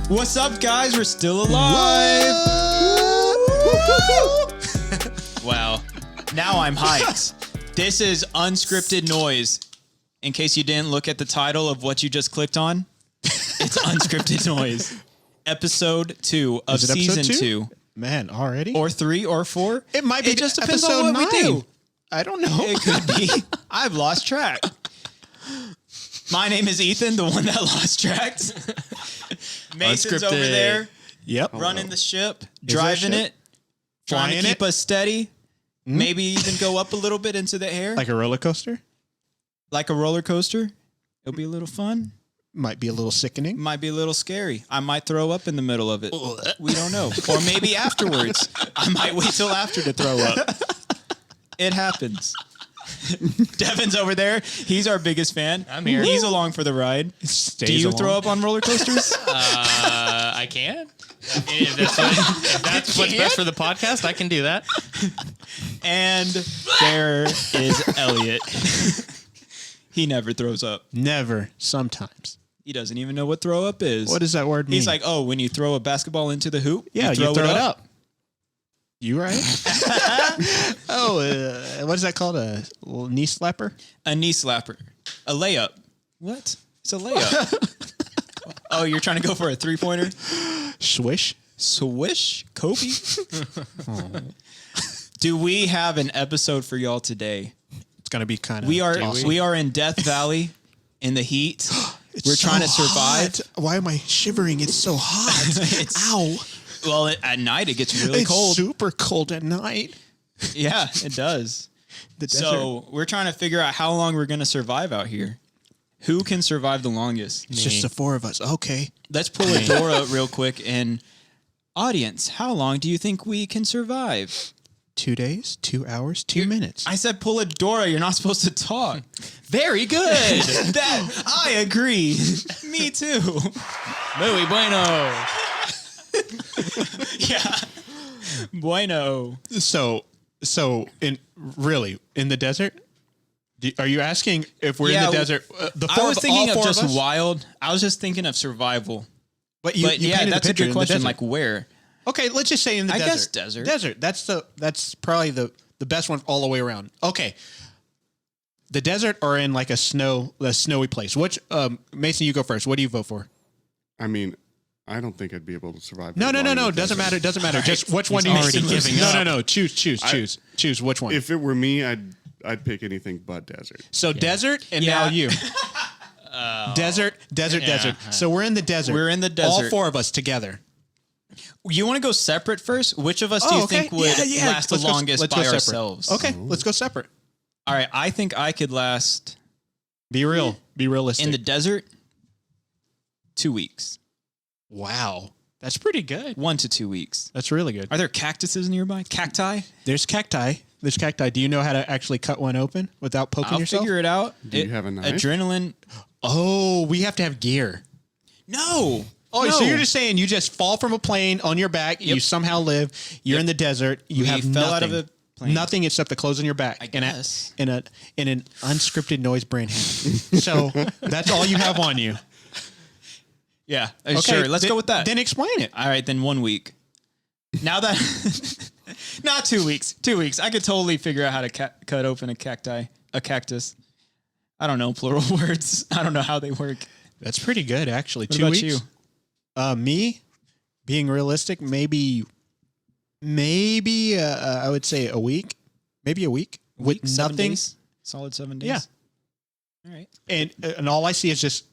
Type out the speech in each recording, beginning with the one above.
What's up, guys? We're still alive. Wow. Now I'm hyped. This is Unscripted Noise. In case you didn't look at the title of what you just clicked on, it's Unscripted Noise. Episode 2 of season 2. Man, already? Or 3 or 4. It might be just depends episode on what 9. we do. I don't know. It could be. I've lost track. My name is Ethan, the one that lost track. Mason's over there. Yep. Running the ship, driving it, trying to keep us steady. Maybe even go up a little bit into the air. Like a roller coaster? Like a roller coaster. It'll be a little fun. Might be a little sickening. Might be a little scary. I might throw up in the middle of it. We don't know. Or maybe afterwards. I might wait till after to throw up. It happens. Devin's over there. He's our biggest fan. I'm here. He's along for the ride. Do you throw up on roller coasters? I can. If that's what's best for the podcast, I can do that. And there is Elliot. He never throws up. Never. Sometimes. He doesn't even know what throw up is. What does that word mean? He's like, oh, when you throw a basketball into the hoop, yeah, you throw it up. You right? What is that called? A little knee slapper? A knee slapper. A layup. What? It's a layup. Oh, you're trying to go for a three-pointer? Swish? Swish? Kobe? Do we have an episode for y'all today? It's going to be kind of We awesome. are in Death Valley in the heat. We're so trying to survive. Hot. Why am I shivering? It's so hot. Ow. Well, at night it gets really cold. It's super cold at night. Yeah, it does. The desert. So we're trying to figure out how long we're going to survive out here. Who can survive the longest? It's just the 4 of us. Okay. Let's pull a door up real quick. And audience, how long do you think we can survive? 2 days, 2 hours, 2 minutes. I said pull a door. You're not supposed to talk. Very good. That I agree. Me too. Muy bueno. Yeah. Bueno. So in the desert? Are you asking if we're in the desert? I was thinking of just wild. I was just thinking of survival. But yeah, that's a good question. Like where? Okay, let's just say in the desert. I guess desert. Desert. That's probably the best one all the way around. Okay. The desert or in like a snowy place. Which Mason, you go first. What do you vote for? I mean, I don't think I'd be able to survive. No. Doesn't matter. Doesn't matter. Right. Just which one do you already think? giving up. No. Choose which one. If it were me, I'd pick anything but desert. So desert and now you. Desert. So we're in the desert. We're in the desert. All 4 of us together. You want to go separate first? Which of us do you think would last the longest by ourselves? Okay, let's go separate. All right, I think I could last. Be real. Be realistic. In the desert, 2 weeks. Wow. That's pretty good. 1 to 2 weeks. That's really good. Are there cactuses nearby? Cacti? There's cacti. Do you know how to actually cut one open without poking yourself? I'll figure it out. Do you have a knife? Adrenaline. Oh, we have to have gear. No. Oh, no. so you're just saying you just fall from a plane on your back, you somehow live, you're in the desert, you We have fell nothing. out of a plane. Nothing except the clothes on your back. I guess. In an unscripted noise brain hand. So that's all you have on you. Yeah. Sure. Let's go with that. Then explain it. All right. Then 1 week. Now that... Not 2 weeks. 2 weeks. I could totally figure out how to cut open a cactus. I don't know plural words. I don't know how they work. That's pretty good, actually. What 2 about weeks. you? Me, being realistic, maybe I would say a week. Maybe a week with 7 nothing. days? Solid 7 days? Yeah. All right. And all I see is just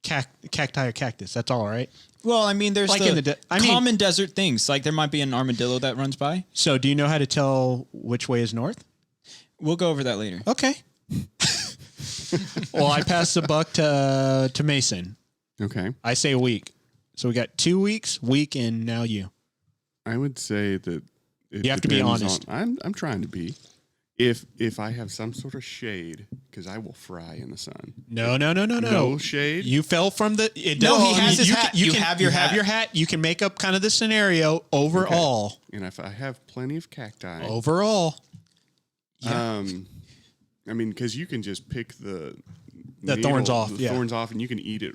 cacti or cactus. That's all right. Well, I mean, there's Like the in the common desert things. Like there might be an armadillo that runs by. So do you know how to tell which way is north? We'll go over that later. Okay. Well, I passed the buck to Mason. Okay. I say a week. So we got 2 weeks, week, and now you. I would say that You have to be honest. I'm trying to be. If I have some sort of shade, because I will fry in the sun. No. No shade. You fell from the. No, he has his hat. You have your have hat. your hat. You can make up kind of the scenario overall. And if I have plenty of cacti. Overall. I mean, because you can just pick the thorns off, the thorns off, and you can eat it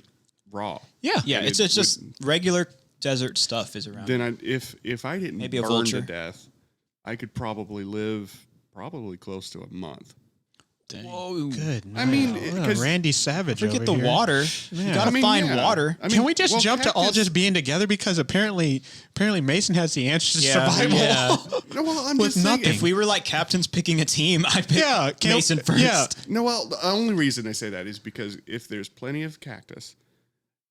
raw. Yeah. Yeah, And it's just regular desert stuff is around. Then if I didn't Maybe a burn vulture. to death, I could probably live close to a month. Whoa. Good. I mean, What a 'cause- Randy Savage. Forget over the here. water. You gotta find water. I mean, Can we just well, jump to all cactus- just being together? Because apparently Mason has the answers to Yeah, survival. yeah. No, well, I'm with just saying. nothing. If we were like captains picking a team, I'd pick can't- Mason first. Yeah. No, well, the only reason I say that is because if there's plenty of cactus,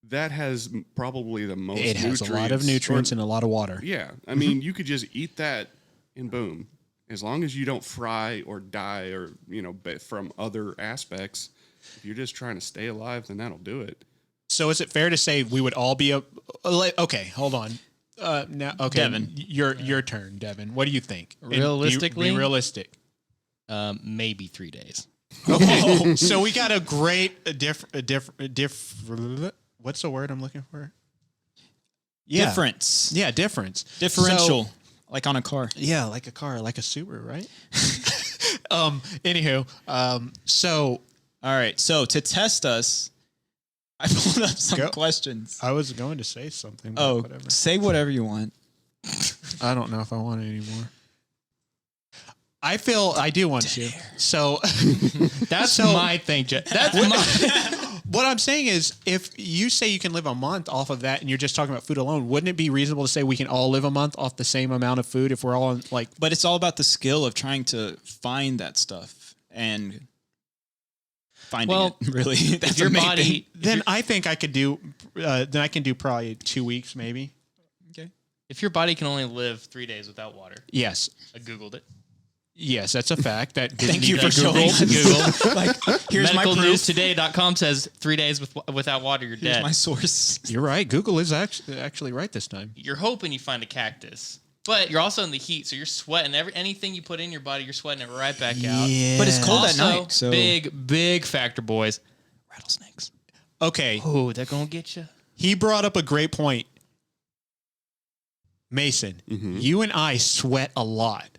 that has probably the most. It has a lot of nutrients and a lot of water. Yeah, I mean, you could just eat that and boom. As long as you don't fry or die or from other aspects, if you're just trying to stay alive, then that'll do it. So is it fair to say we would all be okay? Hold on. Now, okay, Devin. your turn, Devin. What do you think? And Realistically? be realistic. Maybe 3 days. Okay, so we got a great different. What's the word I'm looking for? Yeah. Difference. Yeah, difference. Differential. So- like on a car. Yeah, like a car, like a Subaru, right? Anywho, so All right. So to test us, I pulled up some Go. questions. I was going to say something. But Oh, whatever. say whatever you want. I don't know if I want it anymore. I feel I do want to. So That's So- my thing, Jeff. That's my. what I'm saying is, if you say you can live a month off of that, and you're just talking about food alone, wouldn't it be reasonable to say we can all live a month off the same amount of food if we're all on like? But it's all about the skill of trying to find that stuff and finding Well, it. Really, that's If your the main body, thing. Then I think I could do. Then I can do probably 2 weeks, maybe. Okay. if your body can only live 3 days without water, Yes, I googled it. yes, that's a fact. That Thank you for Google. showing us. Google. Like, here's my proof. MedicalNewsToday.com says 3 days without water, you're Here's dead. my source. You're right. Google is actually right this time. You're hoping you find a cactus, but you're also in the heat, so you're sweating. Anything you put in your body, you're sweating it right back out. But it's cold at Also, night. So big factor, boys. Rattlesnakes. Okay, Oh, they're gonna get you. he brought up a great point. Mason, you and I sweat a lot.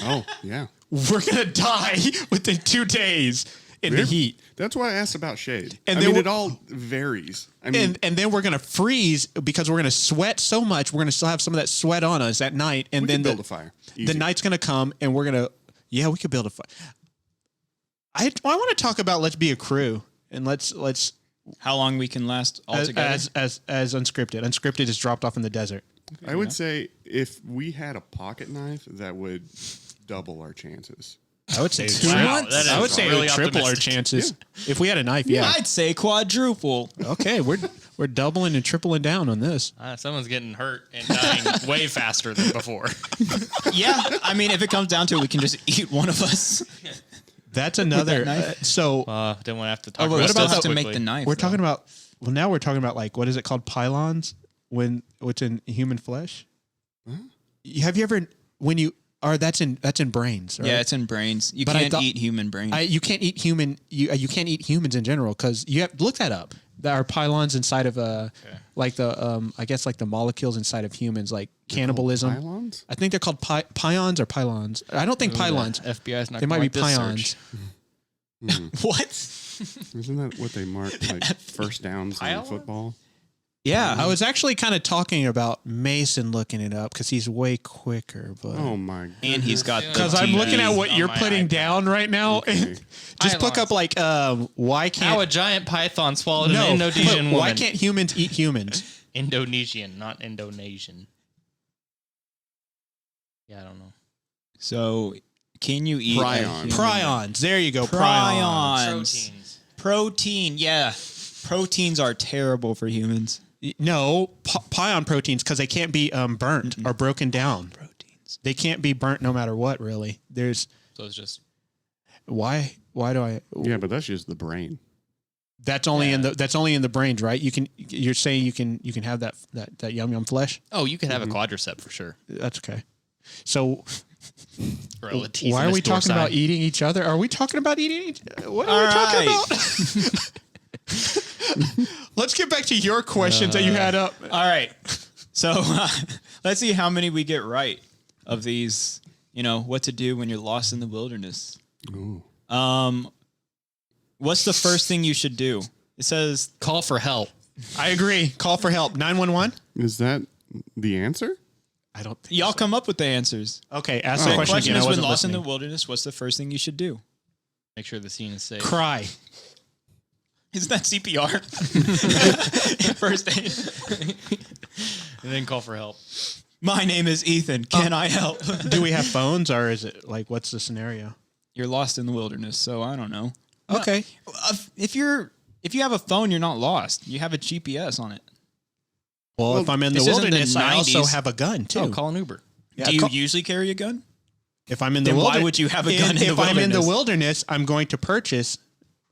Oh, yeah. We're gonna die within 2 days in the heat, That's why I asked about shade. And I then mean, we're- it all varies. I mean, and then we're gonna freeze because we're gonna sweat so much. We're gonna still have some of that sweat on us at night, and we then can build a fire. the Easy. night's gonna come, and we're gonna we could build a fire. I want to talk about let's be a crew, and let's how long we can last altogether? as unscripted. Unscripted is dropped off in the desert. I would say if we had a pocket knife, that would double our chances. I would say 2 Wow, months? that is I would say really it would triple our optimistic. chances if we had a knife. Yeah. I'd say quadruple. Okay, we're doubling and tripling down on this. Someone's getting hurt and dying way faster than before. Yeah, I mean, if it comes down to it, we can just eat one of us. That's another. knife? So Didn't want to have to talk Oh, but about we still stuff have to quickly. make the knife. we're though. talking about. Well, now we're talking about like what is it called? Pylons when what's in human flesh. Have you ever when you are that's in brains? Right? Yeah, it's in brains. You But I can't thought- eat human brains. You can't eat human. You can't eat humans in general because you have look that up. There are pylons inside of like the I guess like the molecules inside of humans like cannibalism. Pylons? I think they're called pions or pylons. I don't think pylons. FBI's not They might gonna be like this pions. search. What? Isn't that what they mark like first downs in Pylon? football? Yeah. I was actually kind of talking about Mason looking it up because he's way quicker. But Oh my! And he's got because the I'm TV. looking at what on you're my putting iPad. down right now, Okay. just look up like why How can't a giant python swallowed no an Indonesian put, woman. why can't humans eat humans? Indonesian, not Indonesian. Yeah, I don't know. So, can you eat a Prions. human- Prions. There you go. Prions. Proteins. Protein. Yeah. Proteins are terrible for humans. No, pion proteins because they can't be burnt or broken down. Proteins. They can't be burnt no matter what. Really, there's So it's just why do I? Yeah, but that's just the brain. That's only in the brains, right? You're saying you can have that yum flesh. you could have a quadricep for sure. That's okay. So Why are we talking about eating each other? Are we talking about eating? What are we talking about? Let's get back to your questions that you had up. All right. So let's see how many we get right of these, what to do when you're lost in the wilderness. Ooh. What's the first thing you should do? It says call for help. I agree. Call for help. 911. Is that the answer? I don't think y'all so. come up with the answers. Okay, ask The the question question again. is, I when wasn't lost in the listening. wilderness, what's the first thing you should do? Make sure the scene is safe. Cry. Isn't that CPR? First aid. And then call for help. My name is Ethan. Can I help? Do we have phones, or is it like what's the scenario? You're lost in the wilderness, so I don't know. Okay. If you have a phone, you're not lost. You have a GPS on it. Well, if I'm in the this isn't the wilderness, I also 90s. have a gun too. Oh, call an Uber. Yeah, Do you usually carry a gun? if I'm in the Then why wilderness, would you have a gun in the if I'm in the wilderness? wilderness, I'm going to purchase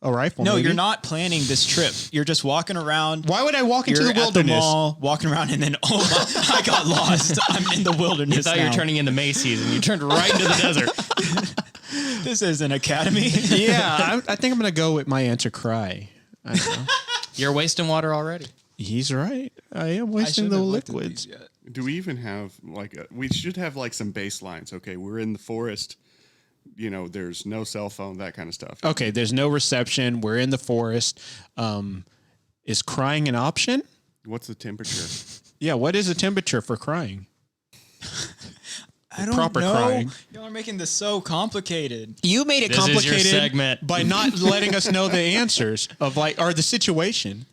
a rifle. No, maybe. you're not planning this trip. You're just walking around. Why would I walk You're into the at the wilderness? mall, walking around, and then I got lost. I'm in the wilderness. You thought you now. were turning into Macy's, and you turned right into the desert. This is an academy. Yeah, I think I'm going to go with my answer. Cry. I don't know. You're wasting water already. He's right. I am I wasting shouldn't the have looked at liquids. these yet. Do we even have we should have some baselines. Okay, we're in the forest. There's no cell phone, that kind of stuff. Okay, there's no reception. We're in the forest. Is crying an option? What's the temperature? Yeah, what is the temperature for crying? I don't Proper know. crying. Y'all are making this so complicated. You made it This is your complicated segment. by not letting us know the answers of or the situation.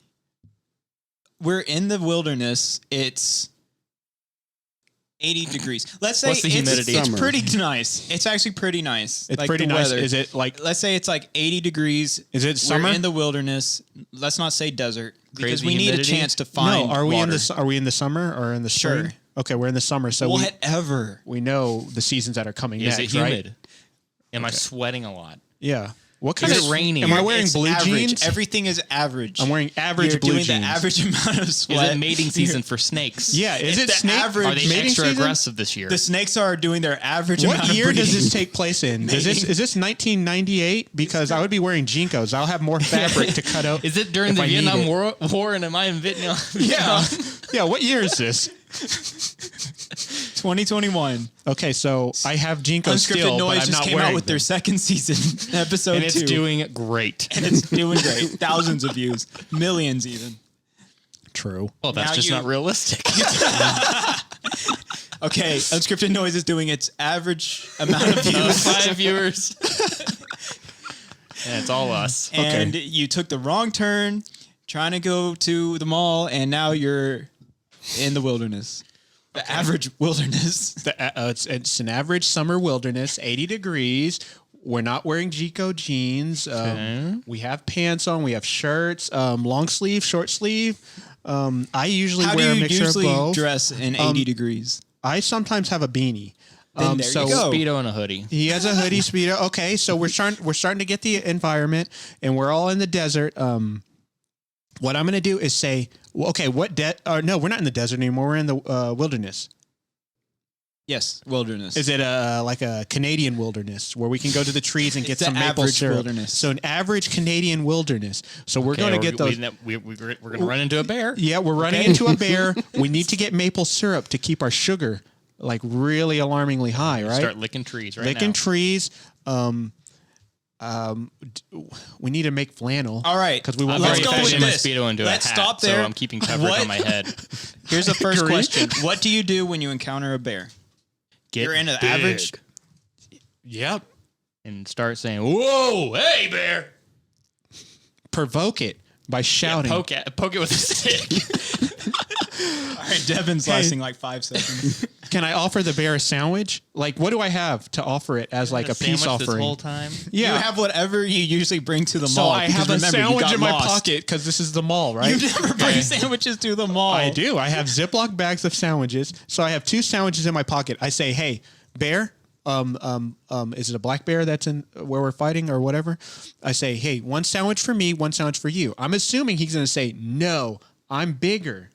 We're in the wilderness. It's 80 degrees. Let's say What's the humidity? It's Summer. pretty nice. It's actually pretty nice. It's Like pretty the nice. weather. Is it like? Let's say it's like 80 degrees. Is it summer? We're in the wilderness. Let's not say desert because Crazy we need humidity? a chance to find. No, are we water. Are we in the summer or in the spring? Sure. Okay, we're in the summer, so Whatever. we know the seasons that are coming Is next, it right? humid? Am I sweating a lot? Yeah. What kind Is of it raining? Am I wearing It's blue average. jeans? Everything is average. I'm wearing average You're blue doing jeans. the average amount of Is sweat. it mating season for snakes? Yeah, is It's it the snake? average- Are they mating extra season? aggressive this year? The snakes are doing their average amount What of year does breeding. this take place in? Is this 1998? Because I would be wearing Jinkos. I'll have more fabric to cut out. Is it during if the I need Vietnam it. War and am I in Vietnam? Yeah. Yeah, what year is this? 2021. Okay, so I have Jinkos Unscripted still, but Noise I'm just not came wearing out with their them. second season, episode And it's 2. doing great. and it's doing great. Thousands of views. Millions even. True. Well, that's Now just you- not realistic. Okay, Unscripted Noise is doing its average amount of views. 5 viewers. And it's all us. And you took the wrong turn trying to go to the mall, and now you're in the wilderness. The average wilderness. It's an average summer wilderness, 80 degrees. We're not wearing Jico jeans. We have pants on. We have shirts, long sleeve, short sleeve. I usually How do wear a you mixture usually of both. dress in 80 degrees? I sometimes have a beanie. Then there you go. Speedo and a hoodie. He has a hoodie, Speedo. Okay, so we're starting to get the environment, and we're all in the desert. What I'm going to do is say, well, okay, no, we're not in the desert anymore. We're in the wilderness. Yes, wilderness. Is it like a Canadian wilderness where we can go to the trees and get It's some the maple average syrup? wilderness. So an average Canadian wilderness. So we're going to get those. We're going to run into a bear. Yeah, we're running into a bear. We need to get maple syrup to keep our sugar like really alarmingly high, right? Start licking trees right Licking now. trees. We need to make flannel. All right. because we want Let's I've go already with fashioned my this. Speedo into Let's a hat, stop there. so I'm keeping coverage What? on my head. Here's the first Agree. question. What do you do when you encounter a bear? Get You're in an big average. Yep. and start saying, "Whoa, hey bear!" Provoke it by shouting. Poke it with a stick. All right, Devin's lasting like 5 seconds. Can I offer the bear a sandwich? Like, what do I have to offer it as like a peace sandwich offering? this whole time. Yeah. You have whatever you usually bring to the so mall. I because have a remember, you sandwich got in my lost. pocket because this is the mall, right? You never bring sandwiches to the mall. I do. I have Ziploc bags of sandwiches. So I have 2 sandwiches in my pocket. I say, "Hey, bear, is it a black bear that's in where we're fighting or whatever?" I say, "Hey, 1 sandwich for me, 1 sandwich for you." I'm assuming he's going to say, "No, I'm bigger."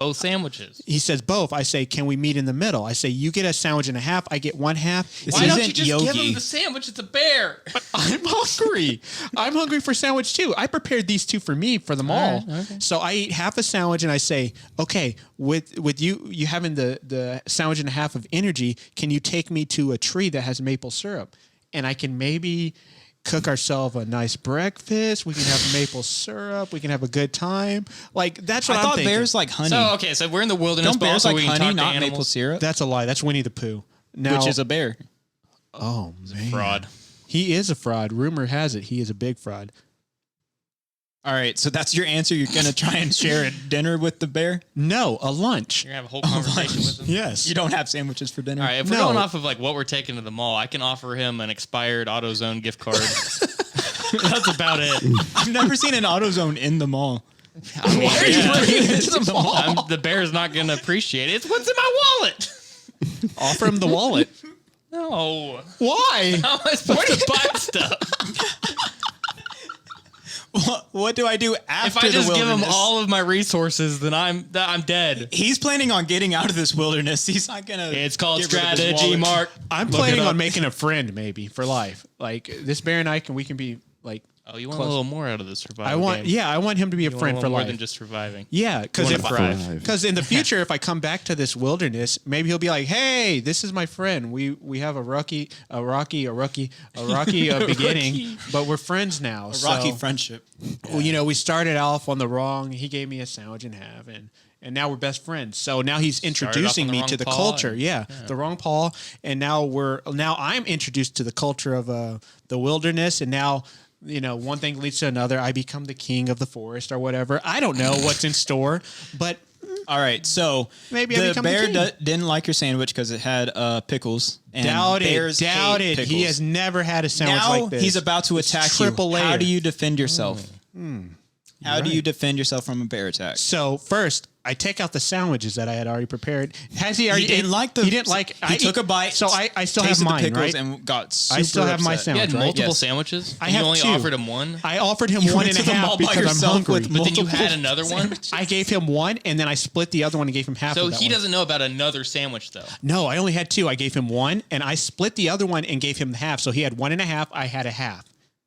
Both sandwiches. He says both. I say, can we meet in the middle? I say, you get a sandwich and a half. I get one half. Why don't you isn't just give Yogi. him the sandwich? It's a bear. I'm hungry. I'm hungry for sandwich too. I prepared these two for me for the mall. right, okay. So I eat half a sandwich and I say, okay, with you having the sandwich and a half of energy, can you take me to a tree that has maple syrup? And I can maybe cook ourselves a nice breakfast. We can have maple syrup. We can have a good time. Like that's what I I'm thought thinking. bears like honey. So we're in the wilderness. Don't but bears also like we can honey, talk to not maple animals. syrup? That's a lie. That's Winnie the Pooh. Now, Which is a bear. oh man, Fraud. He is a fraud. Rumor has it he is a big fraud. All right, so that's your answer. You're gonna try and share a dinner with the bear. No, a lunch. You're gonna have a whole conversation with him. Yes. You don't have sandwiches for dinner. All right, if we're No. going off of like what we're taking to the mall, I can offer him an expired AutoZone gift card. That's about it. I've never seen an AutoZone in the mall. I mean, Why are you bringing it to the mall? the bear's not gonna appreciate it. It's what's in my wallet. Offer him the wallet. No. Why? How am I supposed to buy stuff? What do I do after If I just the give him wilderness? all of my resources, then I'm dead. He's planning on getting out of this wilderness. He's not gonna. It's called get rid of his strategy, wallet. Mark. I'm Look planning it up. on making a friend maybe for life. Like this bear and I we can be like. Oh, you want close. a little more out of the survival I want game. I want him to be a You want friend a for little more life. than just surviving. Yeah, because You wanna thrive. because in the future, if I come back to this wilderness, maybe he'll be like, "Hey, this is my friend. We have a rocky beginning, but we're friends now." A rocky friendship. Well, you know, we started off on the wrong. He gave me a sandwich and a half, and now we're best friends. So now he's introducing on the me wrong to the paw culture. and- Yeah, the wrong Paul, and now I'm introduced to the culture of the wilderness, and now. You know, one thing leads to another. I become the king of the forest or whatever. I don't know what's in store, but All right, so Maybe I the become the bear king. didn't like your sandwich because it had pickles. And doubt bears it. Doubt hate it. pickles. He has never had a sandwich now like this. he's about to It's attack triple you. How layer. do you defend yourself? How do right. you defend yourself from a bear attack? So first, I take out the sandwiches that I had already prepared. Has he already? He didn't like the. He didn't like. He took a bite. So I still have tasted mine, the pickles right? and got super I still have my upset. You sandwich. had right? multiple Yes. sandwiches. I and have you only two. offered him one. I offered him You one went and a to the half mall by because I'm yourself hungry. with But then you multiple had another one. I gave him one, and then I split the other one and gave him half. So of that he one. doesn't know about another sandwich though. No, I only had two. I gave him one, and I split the other one and gave him the half. So he had one and a half. I had a half.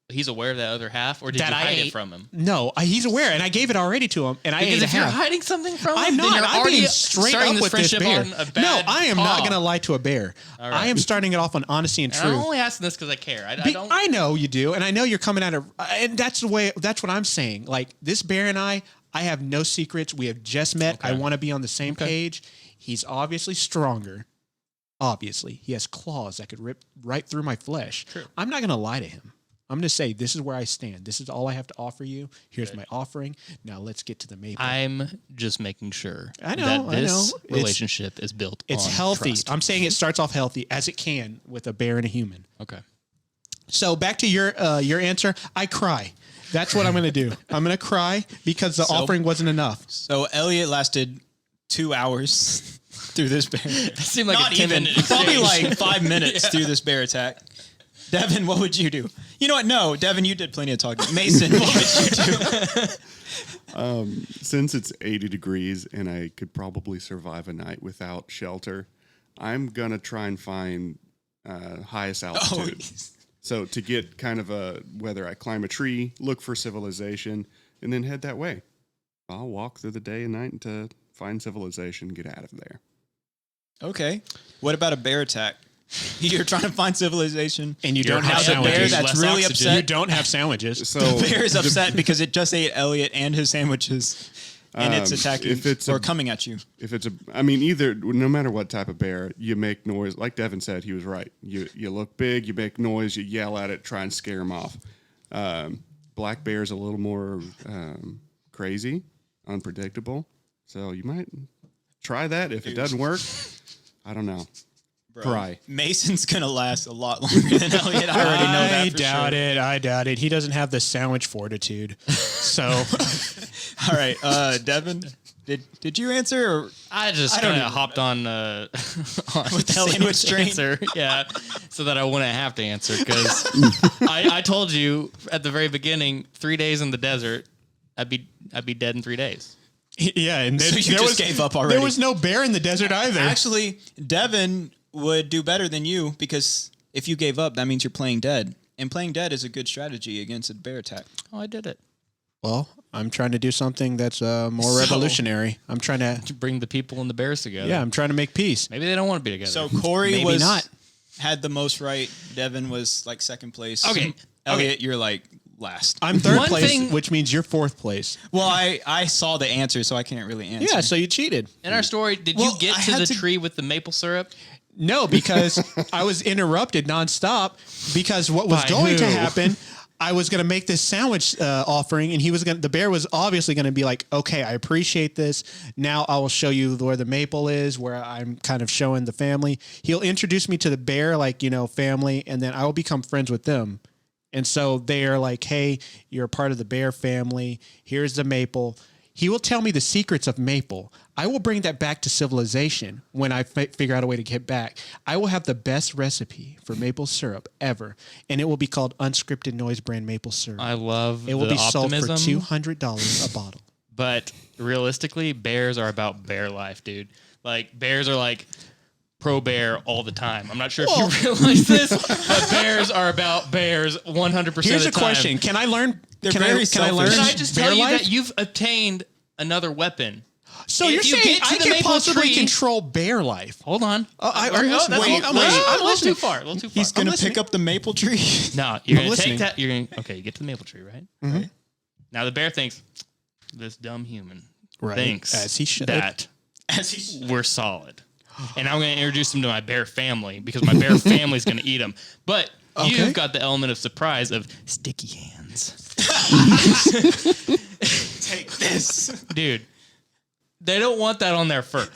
He's aware of that other half, or did That you I hide ate. it from him? No, he's aware, and I gave it already to him, and I Because ate a if you're half. hiding something from him, I'm then not. you're I'm already being straight starting up this with this friendship bear. on a No, bad I am not paw. going to lie to a bear. All I right. am starting it off on honesty and And I'm truth. only asking this because I care. I don't. I know you do, and I know you're coming at it, and that's the way. That's what I'm saying. Like this bear and I have no secrets. We have just met. I Okay. want to be on the same page. He's obviously stronger. Obviously, he has claws that could rip right through my flesh. True. I'm not going to lie to him. I'm going to say this is where I stand. This is all I have to offer you. Here's my offering. Now let's get to the maple. I'm just making sure I know, that I this know. relationship is built It's on healthy. trust. I'm saying it starts off healthy as it can with a bear and a human. Okay. So back to your answer. I cry. That's what I'm going to do. I'm going to cry because the So- offering wasn't enough. So Elliot lasted 2 hours through this bear. That seemed like Not a 10 even. minute Probably exchange. like 5 minutes through this bear attack. Devin, what would you do? You know what? No, Devin, you did plenty of talking. Mason, what would you do? Since it's 80 degrees and I could probably survive a night without shelter, I'm going to try and find highest altitude. So to get kind of whether I climb a tree, look for civilization, and then head that way. I'll walk through the day and night to find civilization, get out of there. Okay. What about a bear attack? You're trying to find civilization. And you You're don't high have up the bear there's sandwiches. that's less really oxygen. upset. You don't have sandwiches. So The bear is upset because it just ate Elliot and his sandwiches, and it's attacking if it's or a- coming at you. If it's either, no matter what type of bear, you make noise. Like Devin said, he was right. You look big, you make noise, you yell at it, try and scare him off. Black bear is a little more crazy, unpredictable. So you might try that. If it doesn't work, I don't know. Cry. Mason's gonna last a lot longer than Elliot. I already know that. I For doubt sure. it. I doubt it. He doesn't have the sandwich fortitude. So All right, Devin, did you answer? Or I just I don't kind of even hopped on, on With the sandwich train? answer. Yeah, so that I wouldn't have to answer because I told you at the very beginning, 3 days in the desert, I'd be dead in 3 days. Yeah, and So you just gave up already. There was no bear in the desert either. Actually, Devin would do better than you because if you gave up, that means you're playing dead. And playing dead is a good strategy against a bear attack. Oh, I did it. Well, I'm trying to do something that's more revolutionary. I'm trying To bring the people and the bears together. I'm trying to make peace. Maybe they don't want to be together. So Corey Maybe not. had the most right. Devin was like second place. Okay. Elliot, you're like last. I'm third One place, thing- which means you're fourth place. Well, I saw the answer, so I can't really answer. Yeah, so you cheated. in our story, did Well, you get I to had the to- tree with the maple syrup? No, because I was interrupted nonstop because what was By going to who? happen, I was going to make this sandwich offering and the bear was obviously going to be like, okay, I appreciate this. Now I will show you where the maple is, where I'm kind of showing the family. He'll introduce me to the bear, like, family, and then I will become friends with them. And so they're like, hey, you're a part of the bear family. Here's the maple. He will tell me the secrets of maple. I will bring that back to civilization when I figure out a way to get back. I will have the best recipe for maple syrup ever, and it will be called Unscripted Noise brand maple syrup. I love It will the be sold for optimism, $200 a bottle. but realistically, bears are about bear life, dude. Like, bears are like pro bear all the time. I'm not sure if you realize this, but bears are about bears 100% of Here's the a time. question: Can I learn? They're Can very I learn? selfish. Can I just bear tell you life? that you've obtained another weapon? So if you're you saying get to I the can maple possibly tree- control bear life? Hold on. I'm Wait, listening. that's Wait, a I'm little- listening. a little listening. too far. A little too far. He's going to listening. pick up the maple tree. No, you're going to listening. take that. You're going. Okay, you get to the maple tree, right? Mm-hmm. Right. Now the bear thinks this dumb human Right, thinks as he should. that As he's we're solid, and I'm going to introduce him to my bear family because my bear family's going to eat him. But Okay. you've got the element of surprise of sticky hands, take this. dude. They don't want that on their fur.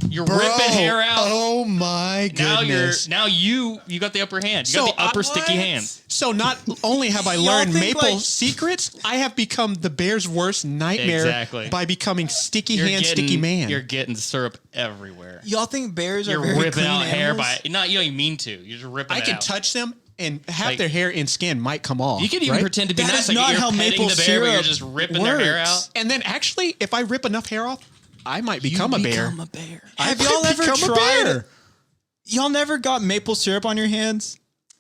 You're ripping hair out. Oh my Now goodness! you got the upper hand. You got the upper sticky what? hands. So not only have I Y'all learned think, maple like- secrets, I have become the bear's worst nightmare Exactly. by becoming sticky hand, sticky man. You're getting syrup everywhere. Y'all think bears are You're very ripping clean out hair animals? by not. You don't even mean to. You're just ripping. I it can out. touch them, and half Like- their hair and skin might come off. You could even right? pretend to be That nice, is like not you're how petting maple the bear, but you're syrup just ripping their hair works. out. And then actually, if I rip enough hair off, I might become a bear. Become a bear. I Have might y'all ever become a tried? bear. Y'all never got maple syrup on your hands?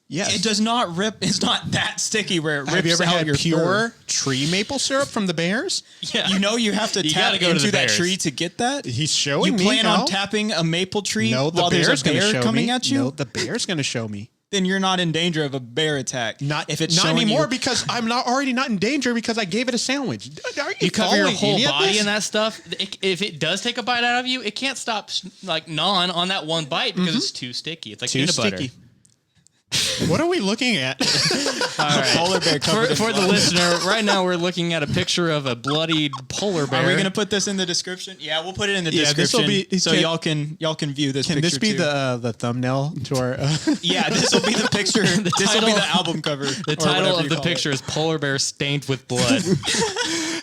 Yes. It does not rip. It's not that sticky where it rips Have you ever out had your pure fur. tree maple syrup from the bears? Yeah, You have to You tap gotta go to into the that bears. tree to get that. He's showing You me plan how. on tapping a maple tree No, the while there's bear's a going to bear show coming me. at you? No, the bear's going to show me. Then you're not in danger of a bear attack. Not if it's not showing anymore you. because I'm not already not in danger because I gave it a sandwich. Are you cover your following whole any of body this? in that stuff. If it does take a bite out of you, it can't stop like gnawing on that one bite because it's too sticky. It's like Too peanut butter. sticky. What are we looking at? All right. Polar bear covered in For the blood. listener, right now we're looking at a picture of a bloodied polar bear. Are we gonna put this in the description? Yeah, we'll put it in the Yeah, description this'll be- so y'all can view this. Can picture this be too. the thumbnail to our? Yeah, this will be the picture. This will be title- the album cover. The title of the picture is "Polar Bear Stained with Blood."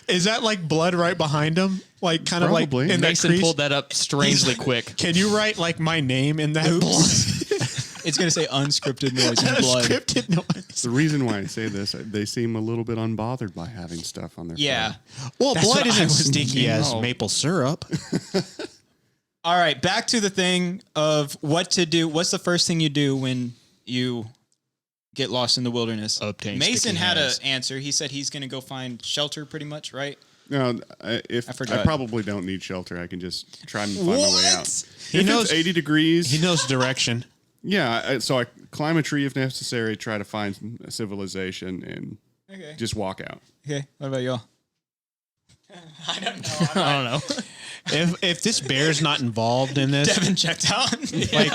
Is that like blood right behind him? Like kind of Probably. like in that Mason crease? pulled that up strangely quick. Can you write like my name in that It's gonna say unscripted noise in blood. scripted noise? The reason why I say this, they seem a little bit unbothered by having stuff on their Yeah. fur. Well, That's blood what I isn't was sticky thinking. as No. maple syrup. All right, back to the thing of what to do. What's the first thing you do when you get lost in the wilderness? Obtain Mason sticky had hands. an answer. He said he's gonna go find shelter, pretty much, right? No, I I forgot. probably don't need shelter. I can just try and find my way out. He If knows- it's 80 degrees. He knows direction. Yeah, so I climb a tree if necessary, try to find a civilization, and Okay. just walk out. Okay. What about y'all? I don't know. I don't know. If this bear's not involved in this, Devin checked out. like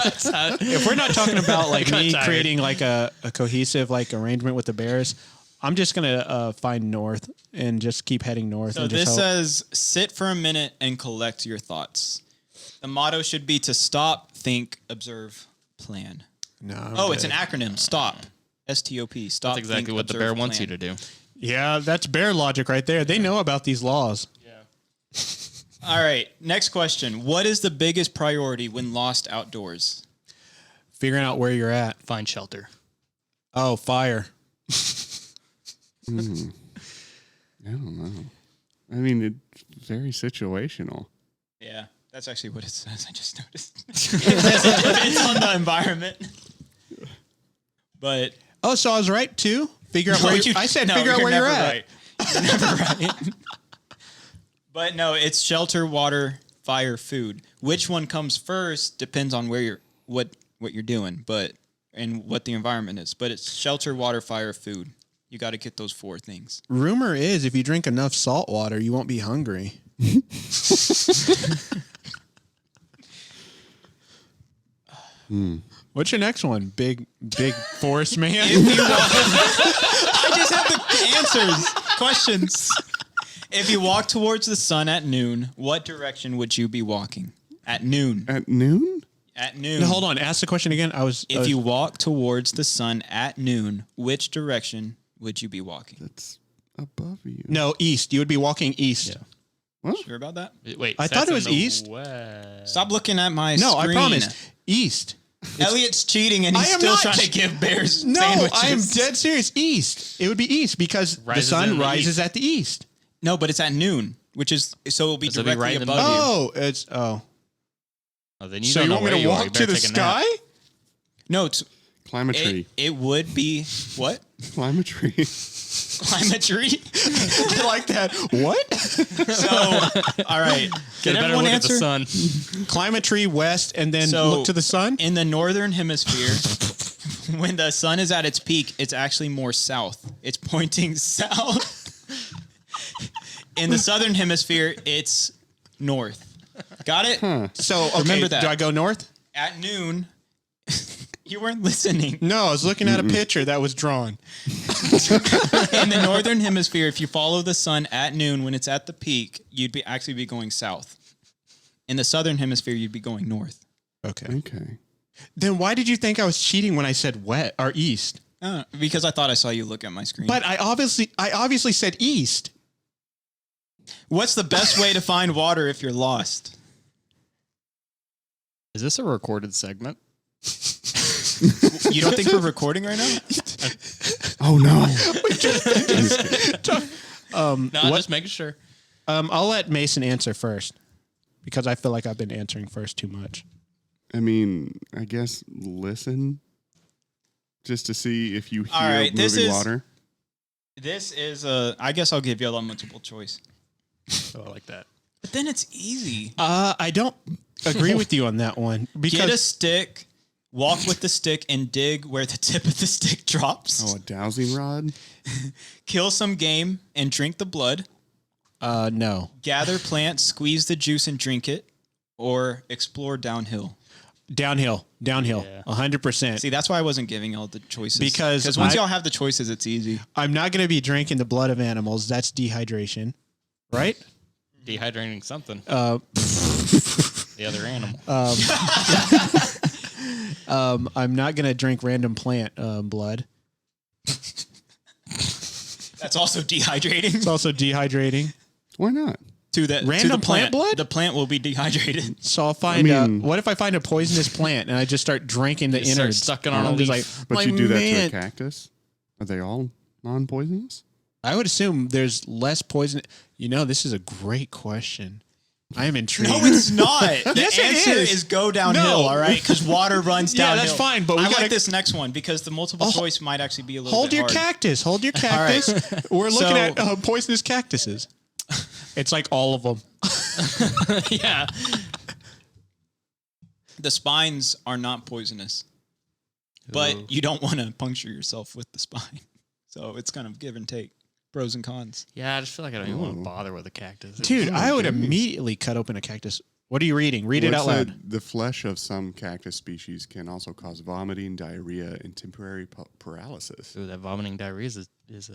if we're not talking about like got me tired. creating like a cohesive like arrangement with the bears, I'm just gonna find north and just keep heading north. So and just this hope. says, sit for a minute and collect your thoughts. The motto should be to stop, think, observe, plan. No, I'm Oh, it's good. an acronym. Stop. STOP. Stop. That's exactly think, what the observe, bear wants plan. you to do. Yeah, that's bear logic right there. They know about these laws. All right. Next question. What is the biggest priority when lost outdoors? Figuring out where you're at. Find shelter. Oh, fire. I don't know. I mean, it's very situational. Yeah, that's actually what it says. I just noticed. It says it depends on the environment. But So I was right too. Figure out where I said. Figure out where you're at. Right. You're never right. But no, it's shelter, water, fire, food. Which one comes first depends on where you're what you're doing, and what the environment is. But it's shelter, water, fire, food. You got to get those 4 things. Rumor is, if you drink enough salt water, you won't be hungry. What's your next one? Big forest man? I just have the answers. Questions. If you walk towards the sun at noon, what direction would you be walking? At noon. At noon? At noon. No, hold on. Ask the question again. If you walk towards the sun at noon, which direction would you be walking? That's above you. No, east. You would be walking east. Yeah. What? Sure about that? Wait, I thought it was east. West. Stop looking at my No, screen. I promise. East. Elliot's cheating and he's I am still not trying to give bears No, sandwiches. I am dead serious. East. It would be east because the Rises sun in the rises east. at the east. No, but it's at noon, which is so it'll be So it'll be directly right in the above you. Oh, it's Oh, then you So don't you know want me where to you are. walk You to better the take a nap. sky? No, Climb a tree. it would be what? Climb a tree. Climb a tree? I like that. What? So, all right. Get Did a better everyone look answer? at the sun. Climb a tree west and then So- look to the sun? In the northern hemisphere, when the sun is at its peak, it's actually more south. It's pointing south. In the southern hemisphere, it's north. Got it? So, okay, Remember that. do I go north? At noon, you weren't listening. No, I was looking at a picture that was drawn. In the northern hemisphere, if you follow the sun at noon when it's at the peak, you'd actually be going south. In the southern hemisphere, you'd be going north. Okay. Okay. Then why did you think I was cheating when I said west or east? Because I thought I saw you look at my screen. But I obviously said east. What's the best way to find water if you're lost? Is this a recorded segment? You don't think we're recording right now? Oh no. No, just making sure. I'll let Mason answer first because I feel like I've been answering first too much. I mean, I guess listen just to see if you hear All right, this moving is- water. This is I guess I'll give you a multiple choice. Oh, I like that. But then it's easy. I don't agree with you on that one Get a because stick, walk with the stick, and dig where the tip of the stick drops. Oh, a dowsing rod? Kill some game and drink the blood. no. Gather plants, squeeze the juice and drink it. Or explore downhill. Downhill, Yeah. 100%. See, that's why I wasn't giving all the choices. Because once I- y'all have the choices, it's easy. I'm not going to be drinking the blood of animals. That's dehydration, right? Dehydrating something. Uh, The other animal. I'm not going to drink random plant blood. That's also dehydrating. It's also dehydrating. Why not? To the Random plant blood? The plant will be dehydrated. So I'll find. mean- What if I find a poisonous plant and I just start drinking the Just start innards? sucking on I'm a just leaf. But like, you do that man, to a cactus? Are they all non-poisonous? I would assume there's less poison. You know, this is a great question. I am intrigued. No, it's not. The Yes, it answer is. is go downhill, No. all right? Because water runs Yeah, downhill. that's fine, but we I gotta- like this next one because the multiple Oh, choice might actually be a little Hold bit your hard. cactus. Hold your cactus. We're looking So- at poisonous cactuses. It's like all of them. Yeah. The spines are not poisonous, but you don't want to puncture yourself with the spine. So it's kind of give and take, pros and cons. Yeah, I just feel like I don't even want to Ooh. bother with a cactus. Dude, I would immediately cut open a cactus. What are you reading? Read it Well, out it loud. said the flesh of some cactus species can also cause vomiting, diarrhea, and temporary paralysis. Ooh, that vomiting diarrhea is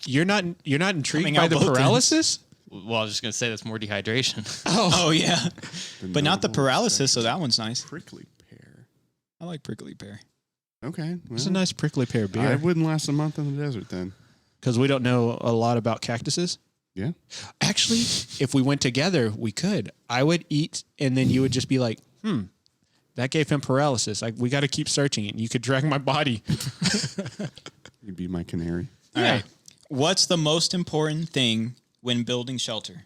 You're not intrigued Coming by out the both ends. paralysis? well, I was just gonna say that's more dehydration. Oh yeah, but not the notable paralysis. So effect that one's nice. of prickly pear. I like prickly pear. Okay. It's a well, nice prickly pear I beer. wouldn't last a month in the desert then. Because we don't know a lot about cactuses. Yeah. Actually, if we went together, we could. I would eat, and then you would just be like, that gave him paralysis. Like, we got to keep searching it. And you could drag my body. You'd be my canary. All right. What's the most important thing when building shelter.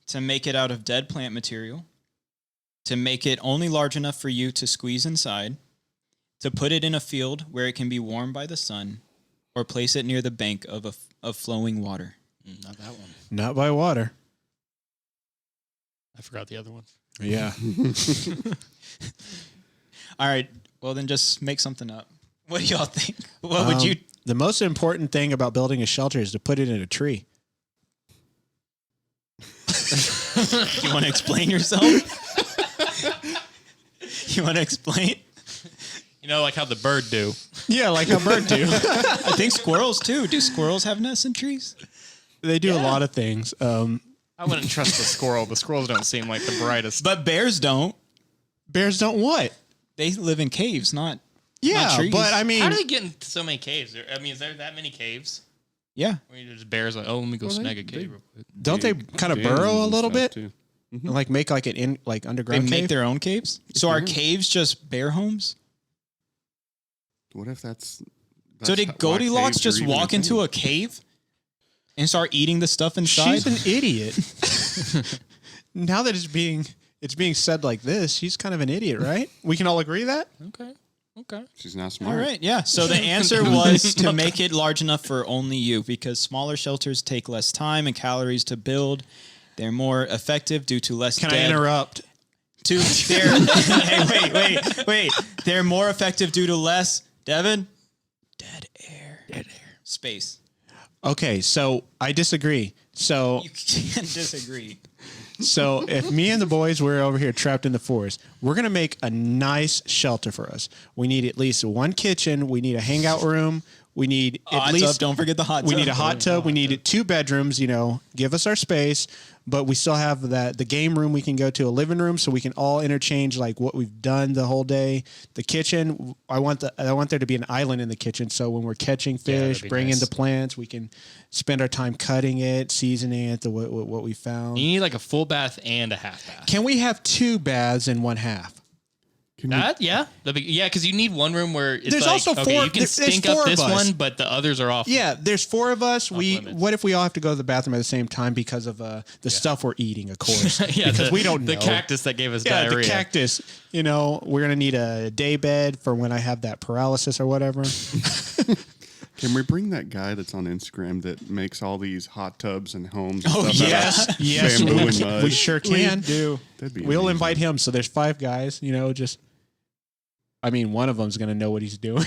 To make it out of dead plant material. To make it only large enough for you to squeeze inside. To put it in a field where it can be warmed by the sun. Or place it near the bank of flowing water. Not that one. Not by water. I forgot the other one. Yeah. All right. Well, then just make something up. What do y'all think? What would you... The most important thing about building a shelter is to put it in a tree. Do you want to explain yourself? You want to explain? You know, like how the bird do. Yeah, like a bird do. I think squirrels, too. Do squirrels have nests in trees? They do a lot of things. I wouldn't trust the squirrel. The squirrels don't seem like the brightest. But bears don't. Bears don't what? They live in caves, not Yeah, but I mean... How do they get into so many caves? I mean, is there that many caves? Yeah. Where you just bears like, oh, let me go snag a cave real quick. Don't they kind of burrow a little bit? And like make like an underground They cave? make their own caves? So are caves just bear homes? What if that's So did why Goldilocks caves are just even walk into thing? a cave and start eating the stuff inside? She's an idiot. Now that it's being said like this, she's kind of an idiot, right? We can all agree that? Okay. She's not smart. All right, yeah. So the answer was to make it large enough for only you, because smaller shelters take less time and calories to build. They're more effective due to less Can I interrupt? Hey, wait. They're more effective due to less, Devin? Dead air. Space. Okay, so I disagree. So You can't disagree. So if me and the boys were over here trapped in the forest, we're going to make a nice shelter for us. We need at least one kitchen. We need a hangout room. We need at Hot least tub. Don't forget the hot tub. we need a hot tub. We need 2 bedrooms, give us our space, but we still have the game room we can go to, a living room, so we can all interchange like what we've done the whole day. The kitchen, I want there to be an island in the kitchen, so when we're catching fish, that'd be bringing nice. the plants, we can spend our time cutting it, seasoning it, what we found. You need like a full bath and a half bath. Can we have 2 baths in one half? Yeah, because you need one room where it's There's like, also okay, 4 you can there's stink 4 up of this us. one, but the others are off. Yeah, there's 4 of us. limits. What if we all have to go to the bathroom at the same time because of the stuff we're eating, of course? Yeah, because we don't know. the cactus that gave us Yeah, diarrhea. the cactus. We're gonna need a day bed for when I have that paralysis or whatever. Can we bring that guy that's on Instagram that makes all these hot tubs and homes? Oh, and stuff yes. out of Yes, bamboo and mud. we sure can. That'd be We'll amazing. invite him. So there's 5 guys. One of them's gonna know what he's doing,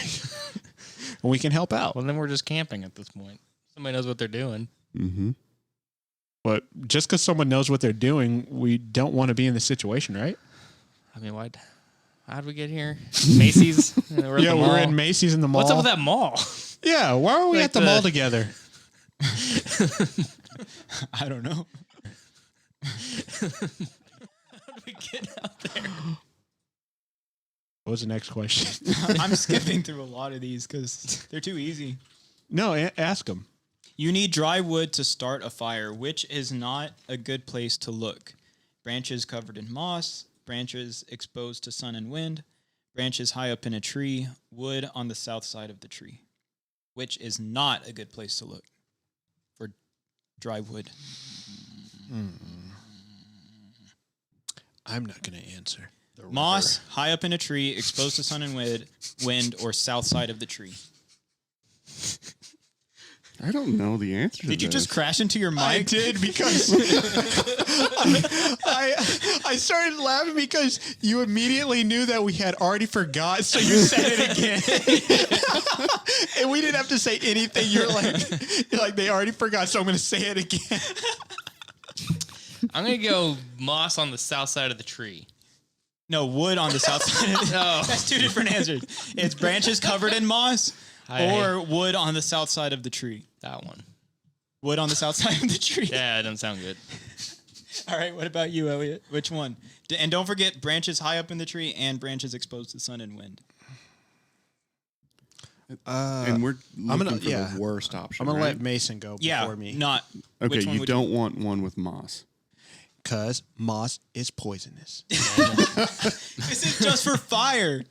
and we can help out. Well, then we're just camping at this point. Somebody knows what they're doing. Mm-hmm. But just because someone knows what they're doing, we don't want to be in this situation, right? I mean, what? How'd we get here? Macy's? We're at the mall. we're in Macy's in the mall. What's up with that mall? Yeah, why are we Like at the mall together? I don't know. How do we get out there? What was the next question? I'm skipping through a lot of these because they're too easy. No, ask him. You need dry wood to start a fire, which is not a good place to look. Branches covered in moss, branches exposed to sun and wind, branches high up in a tree, wood on the south side of the tree, which is not a good place to look for dry wood. I'm not going to answer. Moss, high up in a tree, exposed to sun and wind, or south side of the tree. I don't know the answer to Did you this. just crash into your mic? I did because I started laughing because you immediately knew that we had already forgot, so you said it again. And we didn't have to say anything. You're like they already forgot, so I'm going to say it again. I'm going to go moss on the south side of the tree. No, wood on the south side. No. That's 2 different answers. It's branches covered in moss or wood on the south side of the tree. That one. Wood on the south side of the tree. Yeah, it doesn't sound good. All right, what about you, Elliot? Which one? And don't forget branches high up in the tree and branches exposed to sun and wind. And we're looking gonna- for yeah. the worst option. I'm going to right? let Mason go Yeah, before me. not. Okay, which one you would don't want one with moss. Because moss is poisonous. This is just for fire.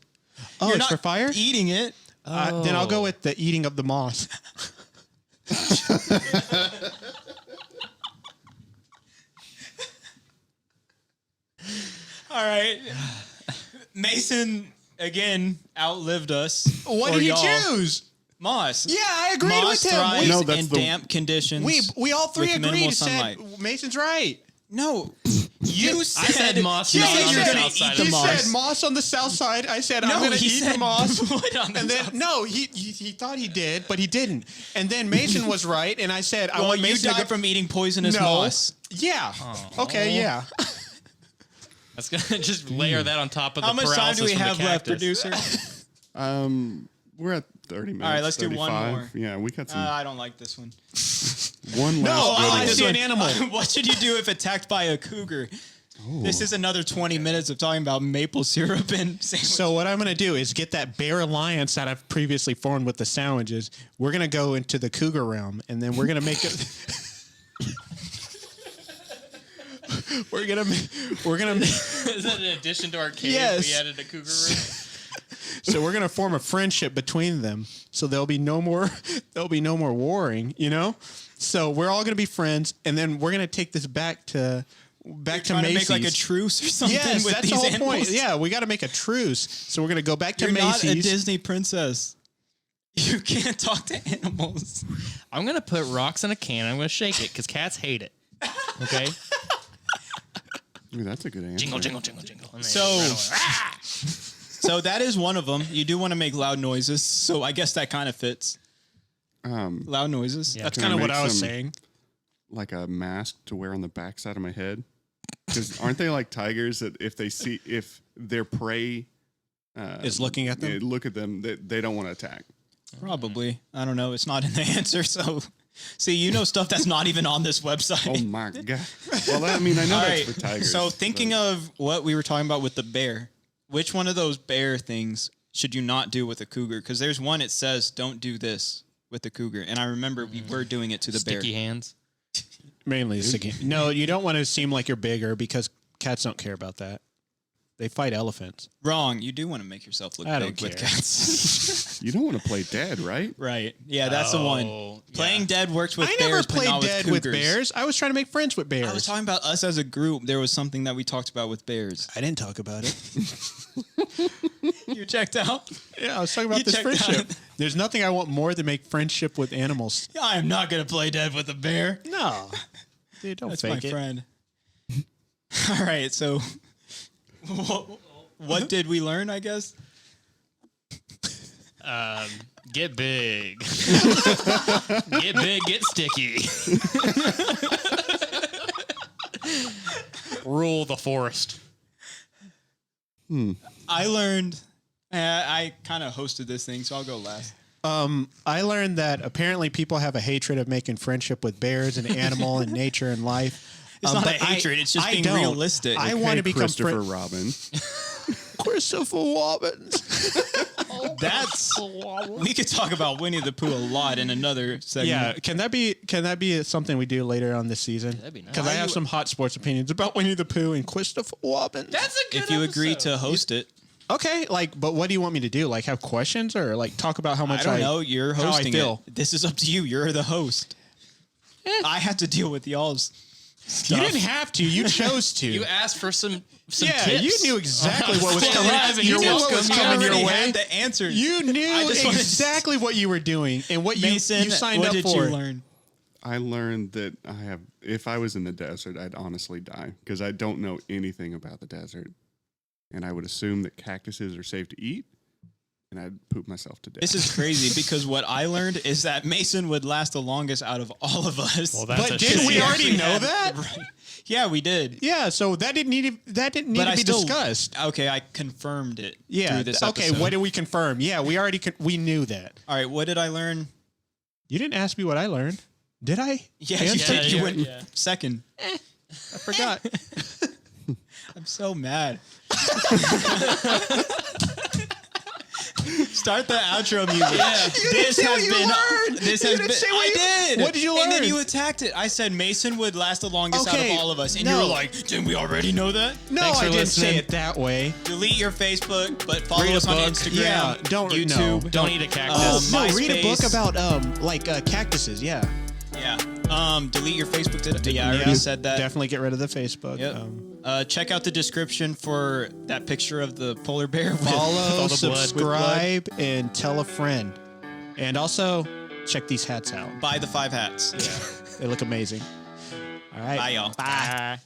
Oh, You're it's not for fire? eating it. Then I'll go with the eating of the moss. All right. Mason again outlived us. What Or did you y'all. choose? Moss. Yeah, I agreed Moss with him. thrives No, that's in the- damp conditions. We all three with agreed. minimal Said sunlight. Mason's right. No, you said, I said moss You not said on you're the gonna south side eat of the the He moss. said moss on the south side. I said No, I'm going to he eat said the moss. wood on the And then south. no, he thought he did, but he didn't. And then Mason was right, and I said I Well, want you Mason to died go from eating poisonous no. moss. Yeah. Okay. Yeah. That's gonna just layer that on top of How the much time do we paralysis from the have left, cactus. producer? We're at 30 minutes. All right, let's do one 35. more. Yeah, we got some. I don't like this one. One last. I good like one. to see an animal. What should you do if attacked by a cougar? This is another 20 minutes of talking about maple syrup and sandwich. So what I'm going to do is get that bear alliance that I've previously formed with the sandwiches. We're going to go into the cougar realm, and then we're going to make it. We're gonna. Is that in addition to our cave? Yes. We added a cougar room. So we're gonna form a friendship between them. So there'll be no more. There'll be no more warring. You know. So we're all gonna be friends, and then we're gonna take this back to trying to make Macy's. like a truce or something Yes, with that's these the whole animals. point. Yeah, we got to make a truce. So we're gonna go back to You're not Macy's. a Disney princess. You can't talk to animals. I'm gonna put rocks in a can. I'm gonna shake it because cats hate it. Okay. Ooh, that's a good answer. Jingle, jingle, jingle, jingle. And then So- run away. Ah! So that is one of them. You do want to make loud noises. So I guess that kind of fits. Loud noises. Yeah. That's Can I kind of what make I was some- saying. Like a mask to wear on the backside of my head. Because aren't they like tigers that if their prey Is looking at them. look at them, they don't want to attack. Probably. I don't know. It's not in the answer. So, see, you know stuff that's not even on this website. Oh my god! Well, I mean, I know All that's right. for tigers. So thinking but- of what we were talking about with the bear, which one of those bear things should you not do with a cougar? Because there's one it says don't do this with the cougar, and I remember we were doing it to the Sticky bear. hands. Mainly sticky. No, you don't want to seem like you're bigger because cats don't care about that. They fight elephants. Wrong. You do want to make yourself look I big don't with care. cats. you don't want to play dead, right? Right. Yeah, that's the one. Oh, yeah. Playing dead works with I bears, never but played not dead with with cougars. bears. I was trying to make friends with bears. I was talking about us as a group. There was something that we talked about with bears. I didn't talk about it. You checked out? Yeah, I was talking about You this checked friendship. out. There's nothing I want more than make friendship with animals. I am not going to play dead with a bear. No. Dude, don't That's fake my it. friend. All right, so what did we learn, I guess? Get big. Get big, get sticky. Rule the forest. I learned, I kind of hosted this thing, so I'll go last. I learned that apparently people have a hatred of making friendship with bears and animal and nature and life. It's not but a hatred, it's just being don't. realistic. I Okay, want to become Christopher friends. Robin. Christopher Robbins. That's, we could talk about Winnie the Pooh a lot in another segment. Yeah, can that be something we do later on this season? That'd be nice. Because I have some hot sports opinions about Winnie the Pooh and Christopher Robbins. That's a good If you agree to host it, Okay, but what do you want me to do? Like have questions or like talk about how much I don't know. You're how I hosting feel. it. This is up to you. You're the host. I have to deal with y'all's stuff. You didn't have to. You chose to. You asked for some yeah, tips. you knew exactly what was Yeah, coming. yeah, You knew what was You coming your already way. had the answer. You knew I just wanted to- exactly what you were doing and what Mason, you signed what up did for. you learn? I learned that if I was in the desert, I'd honestly die because I don't know anything about the desert. And I would assume that cactuses are safe to eat, and I'd poop myself to death. This is crazy because what I learned is that Mason would last the longest out of all of us. Well, that's But a didn't shame. we already actually know had- that? Right. Yeah, we did. Yeah, so that didn't need But to I be still discussed. Okay, I confirmed it. Yeah. Through this Okay. episode. What did we confirm? Yeah, we already we knew that. All right. What did I learn? You didn't ask me what I learned, did I? Yeah, you Answer? said you yeah, went yeah. second. I forgot. I'm so mad. Start the outro music. Yeah. This say has what you been. learned. This You has didn't been. say what you- I did. What did you And then learn? you attacked it. I said Mason would last the longest out Okay, of all of us, and no. you were like, "Didn't we already know that?" No, Thanks I for didn't say listening. it that way. Delete your Facebook, but follow Read a us on book. Instagram. Yeah, don't- YouTube. no. Don't eat a cactus. No, read a book MySpace. about cactuses. Yeah. Yeah. Delete your Facebook. Yeah, I already said that. Definitely get rid of the Facebook. Yep. Check out the description for that picture of the polar bear. Follow, all the blood. subscribe, and tell a friend. And also, check these hats out. Buy the 5 hats. They look amazing. All right. Bye, y'all. Bye.